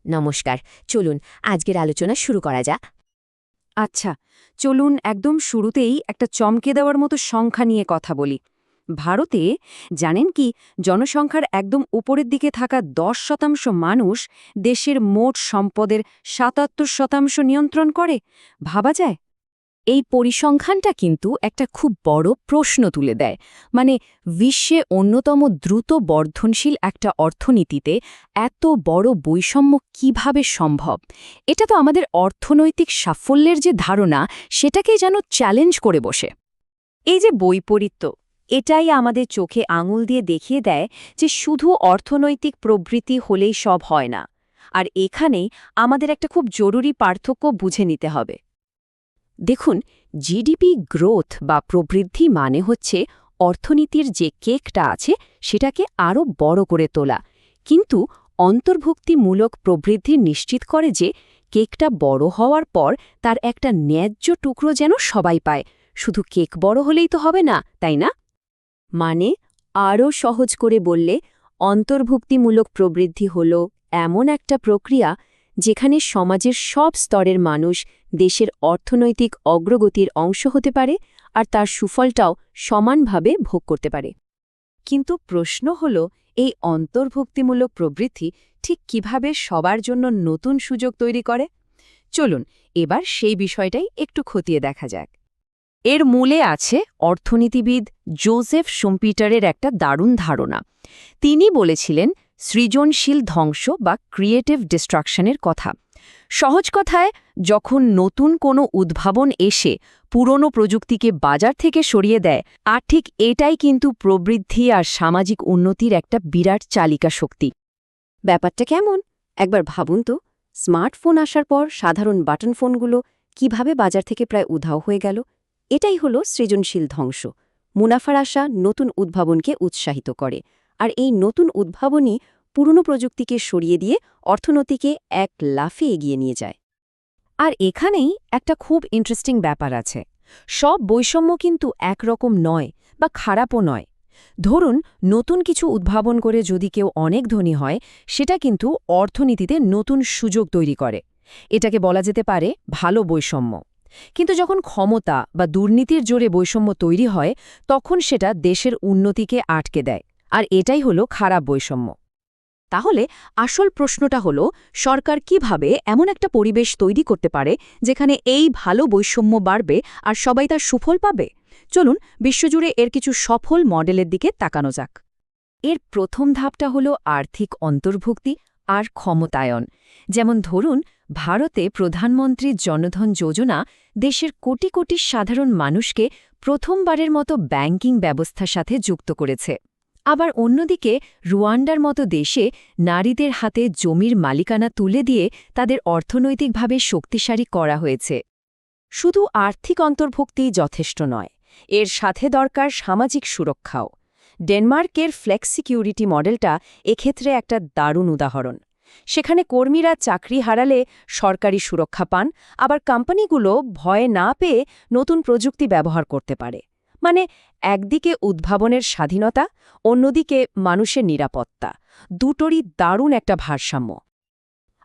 নমস্কার। চলুন আজকের আলোচনা শুরু করা যাক। আচ্ছা, চলুন একদম শুরুতেই একটা চমকে দেওয়ার মতো সংখ্যা নিয়ে কথা বলি। ভারতে জানেন কি, জনসংখ্যার একদম উপরের দিকে থাকা 10% মানুষ দেশের মোট সম্পদের 77% নিয়ন্ত্রণ করে। ভাবা যায়? এই পরিসংখ্যানটা কিন্তু একটা খুব বড় প্রশ্ন তুলে দেয়। মানে বিশ্বে অন্যতম দ্রুত বর্ধনশীল একটা অর্থনীতিতে এত বড় বৈষম্য কিভাবে সম্ভব? এটা তো আমাদের অর্থনৈতিক সাফল্যের যে ধারণা সেটাকেই যেন চ্যালেঞ্জ করে বসে। এই যে বৈপরীত্য, এটাই আমাদের চোখে আঙুল দিয়ে দেখিয়ে দেয় যে শুধু অর্থনৈতিক প্রবৃদ্ধি হলেই সব হয় না। আর এখানেই আমাদের একটা খুব জরুরি পার্থক্য বুঝে নিতে হবে। দেখুন, জিডিপি গ্রোথ বা প্রবৃদ্ধি মানে হচ্ছে অর্থনীতির যে কেকটা আছে সেটাকে আরও বড় করে তোলা। কিন্তু অন্তর্ভুক্তিমূলক প্রবৃদ্ধি নিশ্চিত করে যে কেকটা বড় হওয়ার পর তার একটা ন্যায্য টুকরো যেন সবাই পায়। শুধু কেক বড় হলেই তো হবে না, তাই না? মানে আরও সহজ করে বললে, অন্তর্ভুক্তিমূলক প্রবৃদ্ধি হল এমন একটা প্রক্রিয়া যেখানে সমাজের সব স্তরের মানুষ দেশের অর্থনৈতিক অগ্রগতির অংশ হতে পারে আর তার সুফলটাও সমানভাবে ভোগ করতে পারে। কিন্তু প্রশ্ন হল, এই অন্তর্ভুক্তিমূলক প্রবৃদ্ধি ঠিক কিভাবে সবার জন্য নতুন সুযোগ তৈরি করে? চলুন এবার সেই বিষয়টাই একটু খতিয়ে দেখা যাক। এর মূলে আছে অর্থনীতিবিদ জোসেফ শুম্পিটারের একটা দারুণ ধারণা। তিনি বলেছিলেন সৃজনশীল ধ্বংস বা ক্রিয়েটিভ ডিস্ট্রাকশনের কথা। সহজ কথায়, যখন নতুন কোনো উদ্ভাবন এসে পুরনো প্রযুক্তিকে বাজার থেকে সরিয়ে দেয়, আর ঠিক এটাই কিন্তু প্রবৃদ্ধি আর সামাজিক উন্নতির একটা বিরাট চালিকা শক্তি। ব্যাপারটা কেমন একবার ভাবুন তো। স্মার্টফোন আসার পর সাধারণ বাটন ফোনগুলো কিভাবে বাজার থেকে প্রায় উধাও হয়ে গেল। এটাই হলো সৃজনশীল ধ্বংস। মুনাফার আশা নতুন উদ্ভাবনকে উৎসাহিত করে, আর এই নতুন উদ্ভাবনই পুরনো প্রযুক্তিকে সরিয়ে দিয়ে অর্থনীতিকে এক লাফে এগিয়ে নিয়ে যায়। আর এখানেই একটা খুব ইন্টারেস্টিং ব্যাপার আছে। সব বৈষম্য কিন্তু একরকম নয় বা খারাপও নয়। ধরুন, নতুন কিছু উদ্ভাবন করে যদি কেউ অনেক ধনী হয়, সেটা কিন্তু অর্থনীতিতে নতুন সুযোগ তৈরি করে। এটাকে বলা যেতে পারে ভালো বৈষম্য। কিন্তু যখন ক্ষমতা বা দুর্নীতির জোরে বৈষম্য তৈরি হয়, তখন সেটা দেশের উন্নতিকে আটকে দেয়। আর এটাই হলো খারাপ বৈষম্য। তাহলে আসল প্রশ্নটা হলো, সরকার কিভাবে এমন একটা পরিবেশ তৈরি করতে পারে যেখানে এই ভালো বৈষম্য বাড়বে আর সবাই তার সুফল পাবে? চলুন বিশ্বজুড়ে এর কিছু সফল মডেলের দিকে তাকানো যাক। এর প্রথম ধাপটা হলো আর্থিক অন্তর্ভুক্তি আর ক্ষমতায়ন। যেমন ধরুন, ভারতে প্রধানমন্ত্রী জনধন যোজনা দেশের কোটি কোটি সাধারণ মানুষকে প্রথমবারের মতো ব্যাংকিং ব্যবস্থার সাথে যুক্ত করেছে। আবার অন্যদিকে রুয়ান্ডার মতো দেশে নারীদের হাতে জমির মালিকানা তুলে দিয়ে তাদের অর্থনৈতিকভাবে শক্তিশালী করা হয়েছে। শুধু আর্থিক অন্তর্ভুক্তিই যথেষ্ট নয়, এর সাথে দরকার সামাজিক সুরক্ষাও। ডেনমার্কের ফ্লেক্সিকিউরিটি মডেলটা এক্ষেত্রে একটা দারুণ উদাহরণ। সেখানে কর্মীরা চাকরি হারালে সরকারি সুরক্ষা পান, আবার কোম্পানিগুলো ভয়ে না পেয়ে নতুন প্রযুক্তি ব্যবহার করতে পারে। মানে একদিকে উদ্ভাবনের স্বাধীনতা, অন্যদিকে মানুষের নিরাপত্তা, দুটোরই দারুণ একটা ভারসাম্য।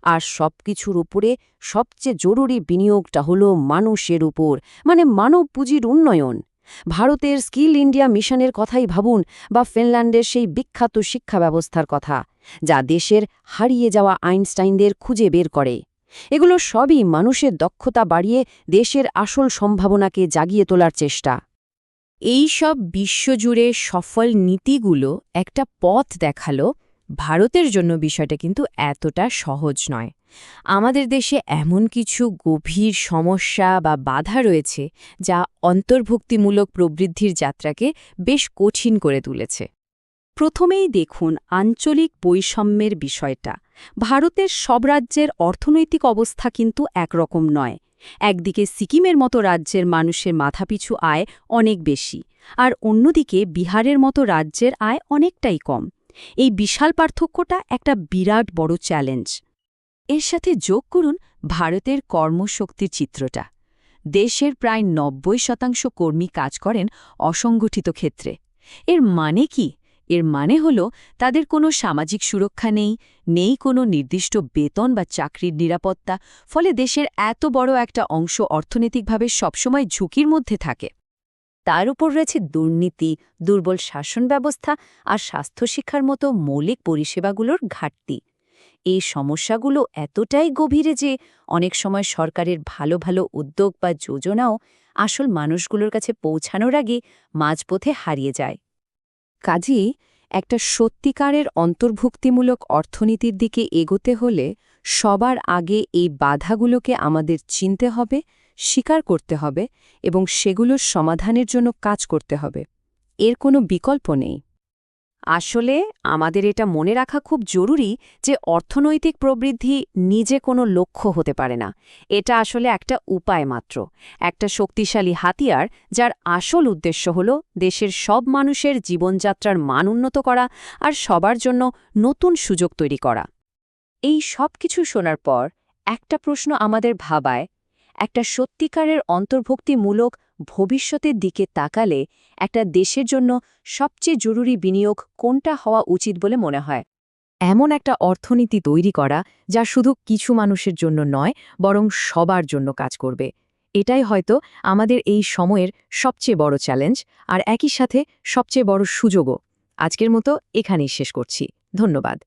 আর সবকিছুর উপরে সবচেয়ে জরুরি বিনিয়োগটা হলো মানুষের উপর, মানে মানব পুঁজির উন্নয়ন। ভারতের স্কিল ইন্ডিয়া মিশনের কথাই ভাবুন, বা ফিনল্যান্ডের সেই বিখ্যাত শিক্ষা ব্যবস্থার কথা, যা দেশের হারিয়ে যাওয়া আইনস্টাইনদের খুঁজে বের করে। এগুলো সবই মানুষের দক্ষতা বাড়িয়ে দেশের আসল সম্ভাবনাকে জাগিয়ে তোলার চেষ্টা। এই সব বিশ্বজুড়ে সফল নীতিগুলো একটা পথ দেখালো। ভারতের জন্য বিষয়টা কিন্তু এতটা সহজ নয়। আমাদের দেশে এমন কিছু গভীর সমস্যা বা বাধা রয়েছে যা অন্তর্ভুক্তিমূলক প্রবৃদ্ধির যাত্রাকে বেশ কঠিন করে তুলেছে। প্রথমেই দেখুন আঞ্চলিক বৈষম্যের বিষয়টা। ভারতের সব রাজ্যের অর্থনৈতিক অবস্থা কিন্তু একরকম নয়। একদিকে সিকিমের মতো রাজ্যের মানুষের মাথাপিছু আয় অনেক বেশি, আর অন্যদিকে বিহারের মতো রাজ্যের আয় অনেকটাই কম। এই বিশাল পার্থক্যটা একটা বিরাট বড় চ্যালেঞ্জ। এর সাথে যোগ করুন ভারতের কর্মশক্তির চিত্রটা। দেশের প্রায় ৯০% কর্মী কাজ করেন অসংগঠিত ক্ষেত্রে। এর মানে কি? এর মানে হল তাদের কোনো সামাজিক সুরক্ষা নেই কোনো নির্দিষ্ট বেতন বা চাকরির নিরাপত্তা, ফলে দেশের এত বড় একটা অংশ অর্থনৈতিকভাবে সবসময় ঝুঁকির মধ্যে থাকে। তার উপর রয়েছে দুর্নীতি, দুর্বল শাসন ব্যবস্থা আর স্বাস্থ্যশিক্ষার মতো মৌলিক পরিষেবাগুলোর ঘাটতি। এই সমস্যাগুলো এতটাই গভীরে যে অনেক সময় সরকারের ভালো ভালো উদ্যোগ বা যোজনাও আসল মানুষগুলোর কাছে পৌঁছানোর আগে মাঝপথে হারিয়ে যায়। কাজেই একটা সত্যিকারের অন্তর্ভুক্তিমূলক অর্থনীতির দিকে এগোতে হলে সবার আগে এই বাধাগুলোকে আমাদের চিনতে হবে, স্বীকার করতে হবে এবং সেগুলোর সমাধানের জন্য কাজ করতে হবে। এর কোনো বিকল্প নেই। আসলে আমাদের এটা মনে রাখা খুব জরুরি যে অর্থনৈতিক প্রবৃদ্ধি নিজে কোনো লক্ষ্য হতে পারে না। এটা আসলে একটা উপায় মাত্র, একটা শক্তিশালী হাতিয়ার যার আসল উদ্দেশ্য হল দেশের সব মানুষের জীবনযাত্রার মান উন্নত করা আর সবার জন্য নতুন সুযোগ তৈরি করা। এই সব কিছু শোনার পর একটা প্রশ্ন আমাদের ভাবায়, একটা সত্যিকারের অন্তর্ভুক্তিমূলক ভবিষ্যতের দিকে তাকালে একটা দেশের জন্য সবচেয়ে জরুরি বিনিয়োগ কোনটা হওয়া উচিত বলে মনে হয়? এমন একটা অর্থনীতি তৈরি করা যা শুধু কিছু মানুষের জন্য নয়, বরং সবার জন্য কাজ করবে। এটাই হয়তো আমাদের এই সময়ের সবচেয়ে বড় চ্যালেঞ্জ, আর একই সাথে সবচেয়ে বড় সুযোগও। আজকের মতো এখানেই শেষ করছি। ধন্যবাদ।